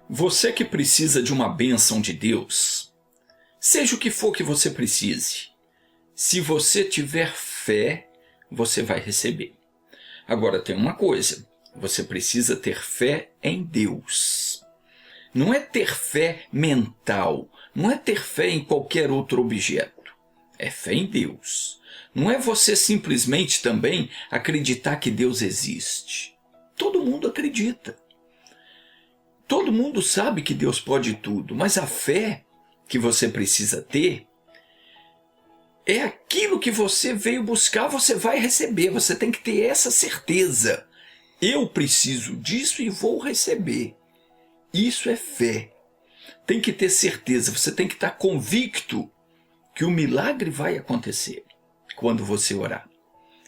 Você que precisa de uma bênção de Deus, seja o que for que você precise, se você tiver fé, você vai receber. Agora tem uma coisa, você precisa ter fé em Deus. Não é ter fé mental, não é ter fé em qualquer outro objeto, é fé em Deus. Não é você simplesmente também acreditar que Deus existe. Todo mundo acredita. Todo mundo sabe que Deus pode tudo, mas a fé que você precisa ter é aquilo que você veio buscar, você vai receber. Você tem que ter essa certeza. Eu preciso disso e vou receber. Isso é fé. Tem que ter certeza, você tem que estar convicto que o milagre vai acontecer quando você orar.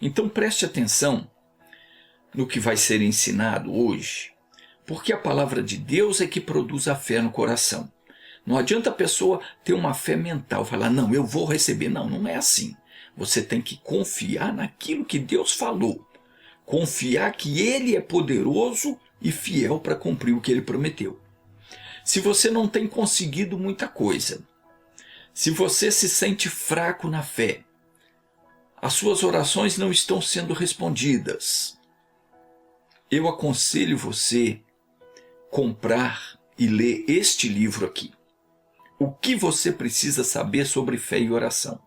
Então preste atenção no que vai ser ensinado hoje, porque a palavra de Deus é que produz a fé no coração. Não adianta a pessoa ter uma fé mental, falar, não, eu vou receber. Não, não é assim. Você tem que confiar naquilo que Deus falou. Confiar que Ele é poderoso e fiel para cumprir o que Ele prometeu. Se você não tem conseguido muita coisa, se você se sente fraco na fé, as suas orações não estão sendo respondidas, eu aconselho você comprar e ler este livro aqui. O que você precisa saber sobre fé e oração?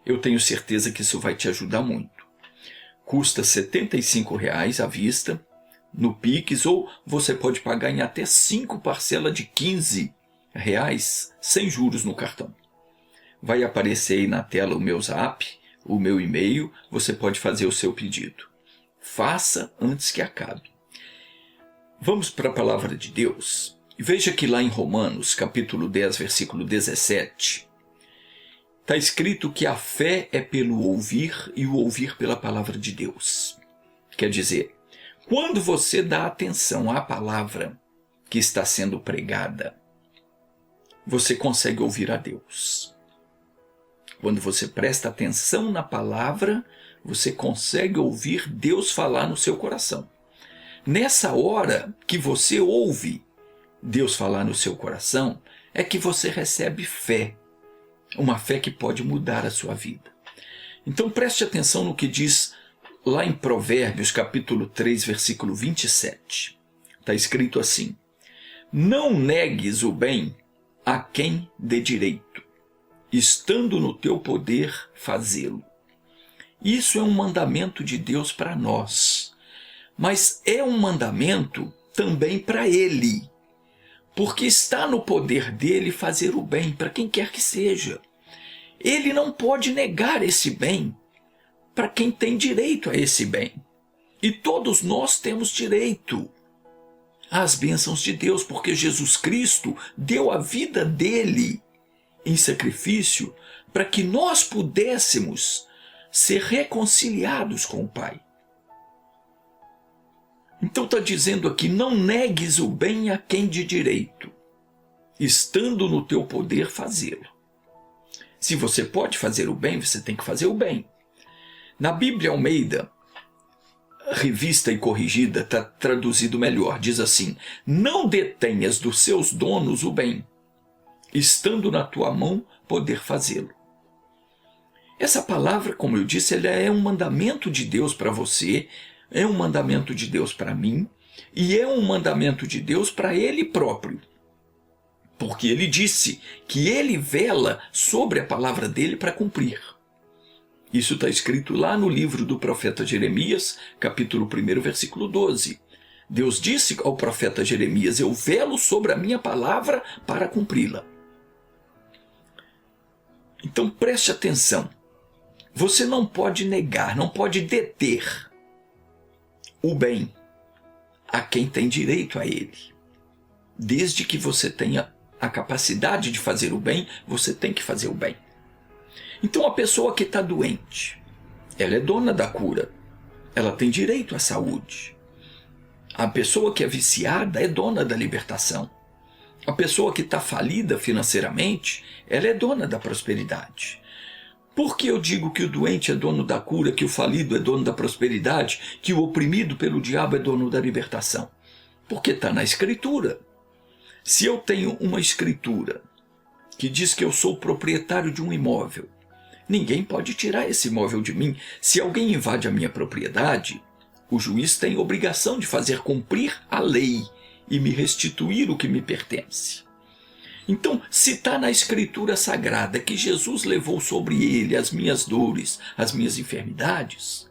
Eu tenho certeza que isso vai te ajudar muito. Custa R$ 75,00 à vista, no Pix, ou você pode pagar em até 5 parcelas de R$ 15,00, sem juros no cartão. Vai aparecer aí na tela o meu zap, o meu e-mail, você pode fazer o seu pedido. Faça antes que acabe. Vamos para a palavra de Deus. Veja que lá em Romanos, capítulo 10, versículo 17, está escrito que a fé é pelo ouvir e o ouvir pela palavra de Deus. Quer dizer, quando você dá atenção à palavra que está sendo pregada, você consegue ouvir a Deus. Quando você presta atenção na palavra, você consegue ouvir Deus falar no seu coração. Nessa hora que você ouve Deus falar no seu coração, é que você recebe fé. Uma fé que pode mudar a sua vida. Então preste atenção no que diz lá em Provérbios, capítulo 3, versículo 27. Está escrito assim: não negues o bem a quem dê direito, estando no teu poder fazê-lo. Isso é um mandamento de Deus para nós, mas é um mandamento também para Ele, porque está no poder dele fazer o bem para quem quer que seja. Ele não pode negar esse bem para quem tem direito a esse bem. E todos nós temos direito às bênçãos de Deus, porque Jesus Cristo deu a vida dele em sacrifício para que nós pudéssemos ser reconciliados com o Pai. Então está dizendo aqui, não negues o bem a quem de direito, estando no teu poder fazê-lo. Se você pode fazer o bem, você tem que fazer o bem. Na Bíblia Almeida, revista e corrigida, está traduzido melhor, diz assim: não detenhas dos seus donos o bem, estando na tua mão poder fazê-lo. Essa palavra, como eu disse, ela é um mandamento de Deus para você, é um mandamento de Deus para mim, e é um mandamento de Deus para Ele próprio. Porque Ele disse que Ele vela sobre a palavra dele para cumprir. Isso está escrito lá no livro do profeta Jeremias, capítulo 1, versículo 12. Deus disse ao profeta Jeremias: eu velo sobre a minha palavra para cumpri-la. Então preste atenção. Você não pode negar, não pode deter o bem a quem tem direito a ele. Desde que você tenha a capacidade de fazer o bem, você tem que fazer o bem. Então a pessoa que está doente, ela é dona da cura, ela tem direito à saúde. A pessoa que é viciada é dona da libertação. A pessoa que está falida financeiramente, ela é dona da prosperidade. Por que eu digo que o doente é dono da cura, que o falido é dono da prosperidade, que o oprimido pelo diabo é dono da libertação? Porque está na Escritura. Se eu tenho uma escritura que diz que eu sou proprietário de um imóvel, ninguém pode tirar esse imóvel de mim. Se alguém invade a minha propriedade, o juiz tem obrigação de fazer cumprir a lei e me restituir o que me pertence. Então, se está na Escritura Sagrada que Jesus levou sobre ele as minhas dores, as minhas enfermidades,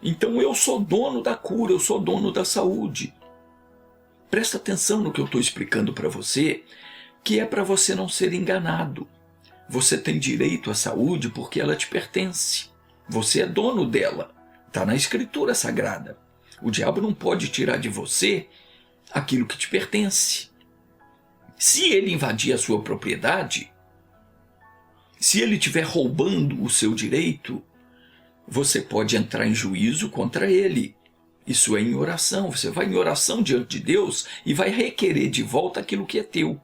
então eu sou dono da cura, eu sou dono da saúde. Presta atenção no que eu estou explicando para você, que é para você não ser enganado. Você tem direito à saúde porque ela te pertence. Você é dono dela. Está na Escritura Sagrada. O diabo não pode tirar de você aquilo que te pertence. Se ele invadir a sua propriedade, se ele estiver roubando o seu direito, você pode entrar em juízo contra ele. Isso é em oração. Você vai em oração diante de Deus e vai requerer de volta aquilo que é teu.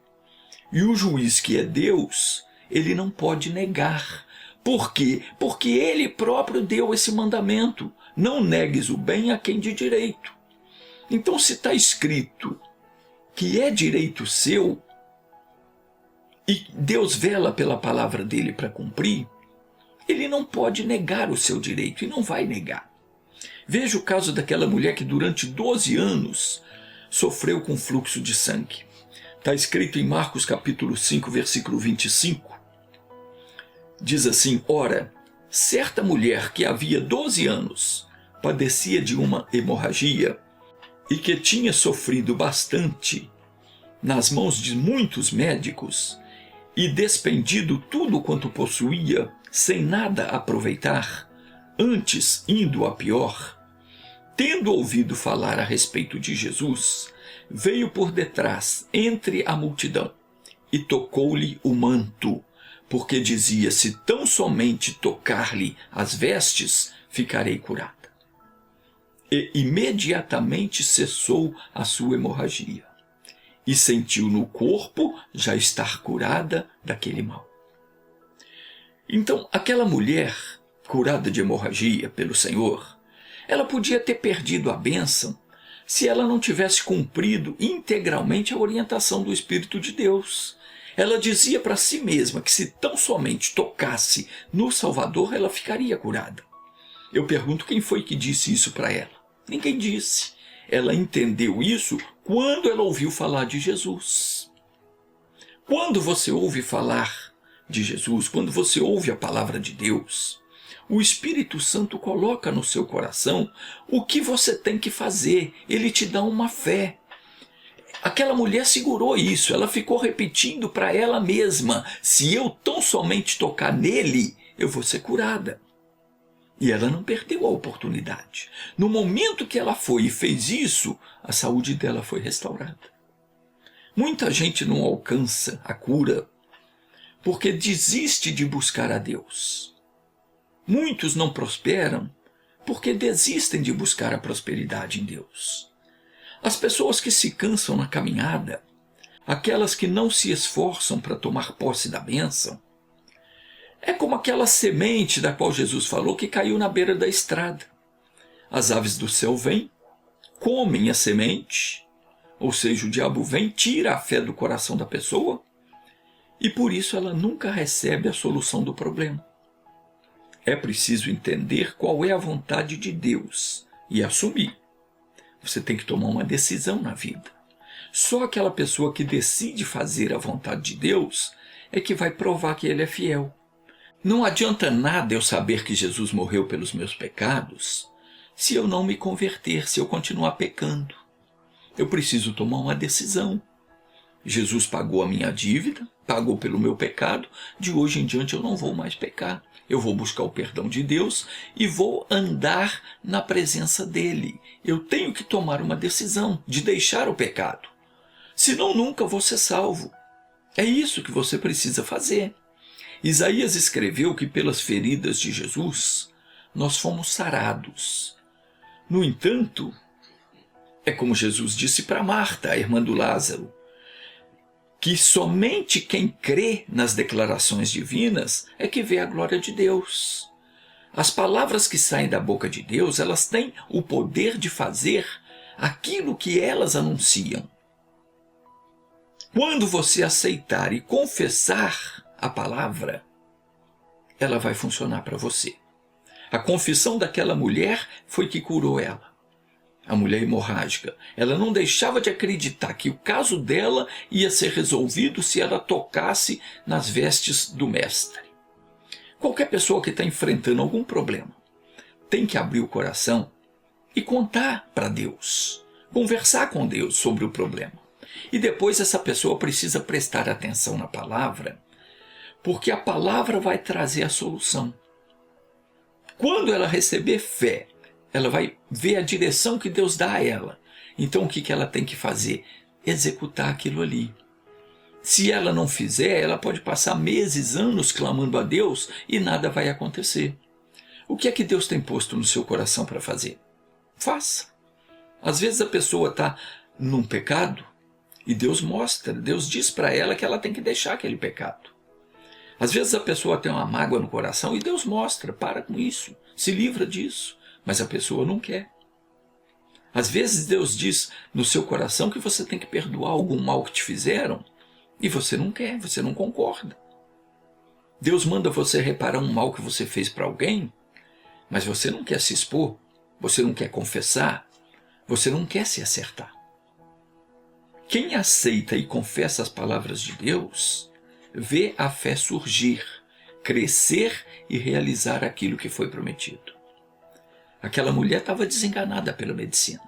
E o juiz, que é Deus, ele não pode negar. Por quê? Porque ele próprio deu esse mandamento. Não negues o bem a quem de direito. Então, se está escrito que é direito seu, e Deus vela pela palavra dele para cumprir, ele não pode negar o seu direito e não vai negar. Veja o caso daquela mulher que durante 12 anos sofreu com fluxo de sangue. Está escrito em Marcos capítulo 5, versículo 25. Diz assim: ora, certa mulher que havia 12 anos padecia de uma hemorragia e que tinha sofrido bastante nas mãos de muitos médicos e despendido tudo quanto possuía sem nada aproveitar, antes indo a pior, tendo ouvido falar a respeito de Jesus, veio por detrás, entre a multidão, e tocou-lhe o manto, porque dizia: se tão somente tocar-lhe as vestes, ficarei curada. E imediatamente cessou a sua hemorragia, e sentiu no corpo já estar curada daquele mal. Então, aquela mulher curada de hemorragia pelo Senhor, ela podia ter perdido a bênção se ela não tivesse cumprido integralmente a orientação do Espírito de Deus. Ela dizia para si mesma que se tão somente tocasse no Salvador, ela ficaria curada. Eu pergunto, quem foi que disse isso para ela? Ninguém disse. Ela entendeu isso quando ela ouviu falar de Jesus. Quando você ouve falar de Jesus, quando você ouve a palavra de Deus, o Espírito Santo coloca no seu coração o que você tem que fazer. Ele te dá uma fé. Aquela mulher segurou isso, ela ficou repetindo para ela mesma: se eu tão somente tocar nele, eu vou ser curada. E ela não perdeu a oportunidade. No momento que ela foi e fez isso, a saúde dela foi restaurada. Muita gente não alcança a cura porque desiste de buscar a Deus. Muitos não prosperam porque desistem de buscar a prosperidade em Deus. As pessoas que se cansam na caminhada, aquelas que não se esforçam para tomar posse da bênção, é como aquela semente da qual Jesus falou que caiu na beira da estrada. As aves do céu vêm, comem a semente, ou seja, o diabo vem, tira a fé do coração da pessoa, e por isso ela nunca recebe a solução do problema. É preciso entender qual é a vontade de Deus e assumir. Você tem que tomar uma decisão na vida. Só aquela pessoa que decide fazer a vontade de Deus é que vai provar que ele é fiel. Não adianta nada eu saber que Jesus morreu pelos meus pecados se eu não me converter, se eu continuar pecando. Eu preciso tomar uma decisão. Jesus pagou a minha dívida, pagou pelo meu pecado, de hoje em diante eu não vou mais pecar. Eu vou buscar o perdão de Deus e vou andar na presença dele. Eu tenho que tomar uma decisão de deixar o pecado. Senão nunca vou ser salvo. É isso que você precisa fazer. Isaías escreveu que pelas feridas de Jesus nós fomos sarados. No entanto, é como Jesus disse para Marta, a irmã do Lázaro, que somente quem crê nas declarações divinas é que vê a glória de Deus. As palavras que saem da boca de Deus, elas têm o poder de fazer aquilo que elas anunciam. Quando você aceitar e confessar a palavra, ela vai funcionar para você. A confissão daquela mulher foi que curou ela. A mulher hemorrágica. Ela não deixava de acreditar que o caso dela ia ser resolvido se ela tocasse nas vestes do mestre. Qualquer pessoa que está enfrentando algum problema tem que abrir o coração e contar para Deus. Conversar com Deus sobre o problema. E depois essa pessoa precisa prestar atenção na palavra, porque a palavra vai trazer a solução. Quando ela receber fé, ela vai ver a direção que Deus dá a ela. Então o que ela tem que fazer? Executar aquilo ali. Se ela não fizer, ela pode passar meses, anos clamando a Deus e nada vai acontecer. O que é que Deus tem posto no seu coração para fazer? Faça. Às vezes a pessoa está num pecado e Deus mostra, Deus diz para ela que ela tem que deixar aquele pecado. Às vezes a pessoa tem uma mágoa no coração e Deus mostra, para com isso, se livra disso, mas a pessoa não quer. Às vezes Deus diz no seu coração que você tem que perdoar algum mal que te fizeram e você não quer, você não concorda. Deus manda você reparar um mal que você fez para alguém, mas você não quer se expor, você não quer confessar, você não quer se acertar. Quem aceita e confessa as palavras de Deus, vê a fé surgir, crescer e realizar aquilo que foi prometido. Aquela mulher estava desenganada pela medicina.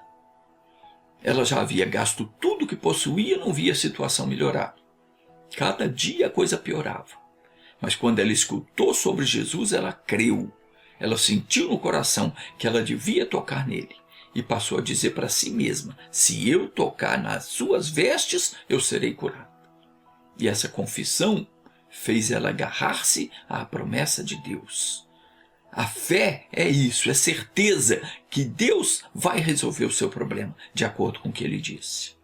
Ela já havia gasto tudo que possuía e não via a situação melhorar. Cada dia a coisa piorava. Mas quando ela escutou sobre Jesus, ela creu. Ela sentiu no coração que ela devia tocar nele. E passou a dizer para si mesma, se eu tocar nas suas vestes, eu serei curada. E essa confissão fez ela agarrar-se à promessa de Deus. A fé é isso, é certeza que Deus vai resolver o seu problema, de acordo com o que ele disse.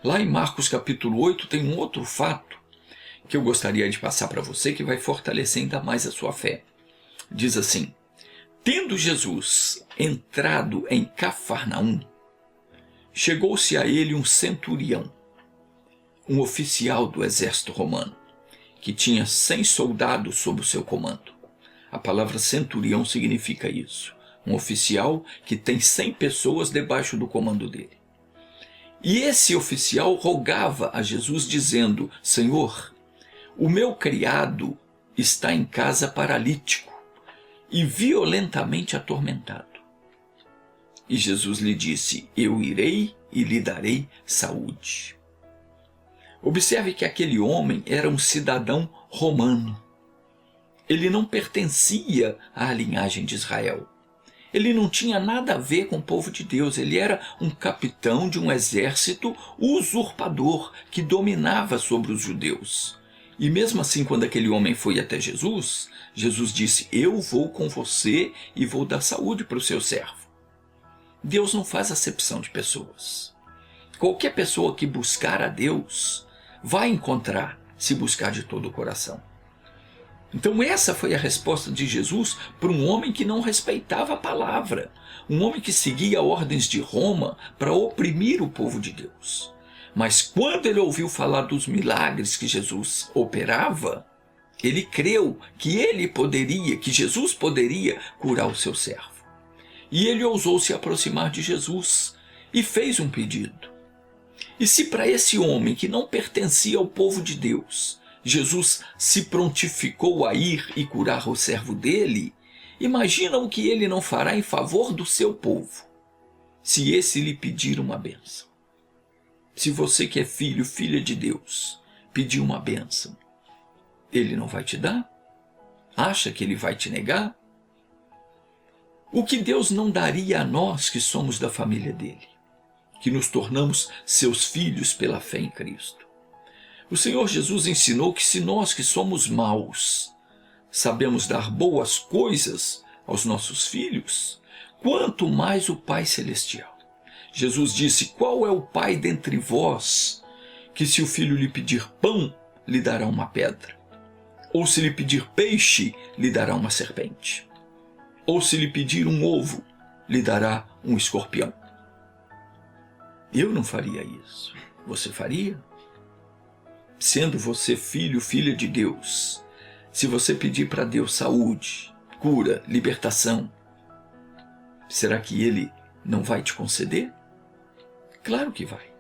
Lá em Marcos capítulo 8 tem um outro fato que eu gostaria de passar para você que vai fortalecer ainda mais a sua fé. Diz assim, tendo Jesus entrado em Cafarnaum, chegou-se a ele um centurião, um oficial do exército romano, que tinha 100 soldados sob o seu comando. A palavra centurião significa isso, um oficial que tem 100 pessoas debaixo do comando dele. E esse oficial rogava a Jesus dizendo, Senhor, o meu criado está em casa paralítico e violentamente atormentado. E Jesus lhe disse, eu irei e lhe darei saúde. Observe que aquele homem era um cidadão romano. Ele não pertencia à linhagem de Israel. Ele não tinha nada a ver com o povo de Deus. Ele era um capitão de um exército usurpador que dominava sobre os judeus. E mesmo assim, quando aquele homem foi até Jesus, Jesus disse, eu vou com você e vou dar saúde para o seu servo. Deus não faz acepção de pessoas. Qualquer pessoa que buscar a Deus vai encontrar, se buscar de todo o coração. Então essa foi a resposta de Jesus para um homem que não respeitava a palavra, um homem que seguia ordens de Roma para oprimir o povo de Deus. Mas quando ele ouviu falar dos milagres que Jesus operava, ele creu que que Jesus poderia curar o seu servo. E ele ousou se aproximar de Jesus e fez um pedido. E se para esse homem que não pertencia ao povo de Deus, Jesus se prontificou a ir e curar o servo dele, imagina o que ele não fará em favor do seu povo, se esse lhe pedir uma bênção. Se você que é filho, filha de Deus, pedir uma bênção, ele não vai te dar? Acha que ele vai te negar? O que Deus não daria a nós que somos da família dele, que nos tornamos seus filhos pela fé em Cristo? O Senhor Jesus ensinou que se nós que somos maus sabemos dar boas coisas aos nossos filhos, quanto mais o Pai Celestial. Jesus disse, qual é o pai dentre vós que se o filho lhe pedir pão, lhe dará uma pedra? Ou se lhe pedir peixe, lhe dará uma serpente? Ou se lhe pedir um ovo, lhe dará um escorpião? Eu não faria isso. Você faria? sendo você filho, filha de Deus, se você pedir para Deus saúde, cura, libertação, será que Ele não vai te conceder? Claro que vai.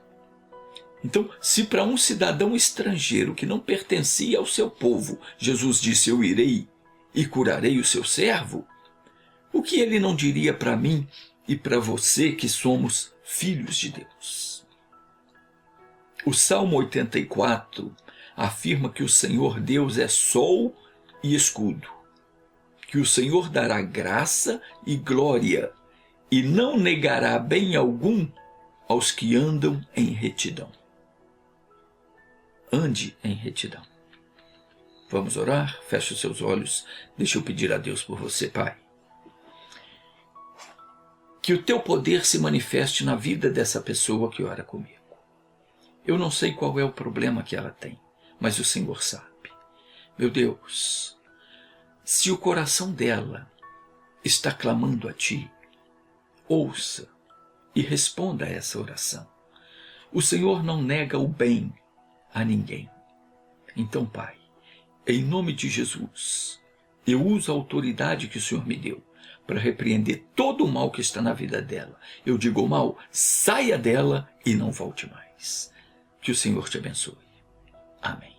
Então, se para um cidadão estrangeiro que não pertencia ao seu povo, Jesus disse: eu irei e curarei o seu servo, o que Ele não diria para mim e para você que somos filhos de Deus? O Salmo 84 afirma que o Senhor Deus é sol e escudo, que o Senhor dará graça e glória e não negará bem algum aos que andam em retidão. Ande em retidão. Vamos orar? Feche os seus olhos. Deixa eu pedir a Deus por você, Pai. Que o teu poder se manifeste na vida dessa pessoa que ora comigo. Eu não sei qual é o problema que ela tem, mas o Senhor sabe. Meu Deus, se o coração dela está clamando a Ti, ouça e responda a essa oração. O Senhor não nega o bem a ninguém. Então, Pai, em nome de Jesus, eu uso a autoridade que o Senhor me deu para repreender todo o mal que está na vida dela. Eu digo ao mal, saia dela e não volte mais. Que o Senhor te abençoe. Amém.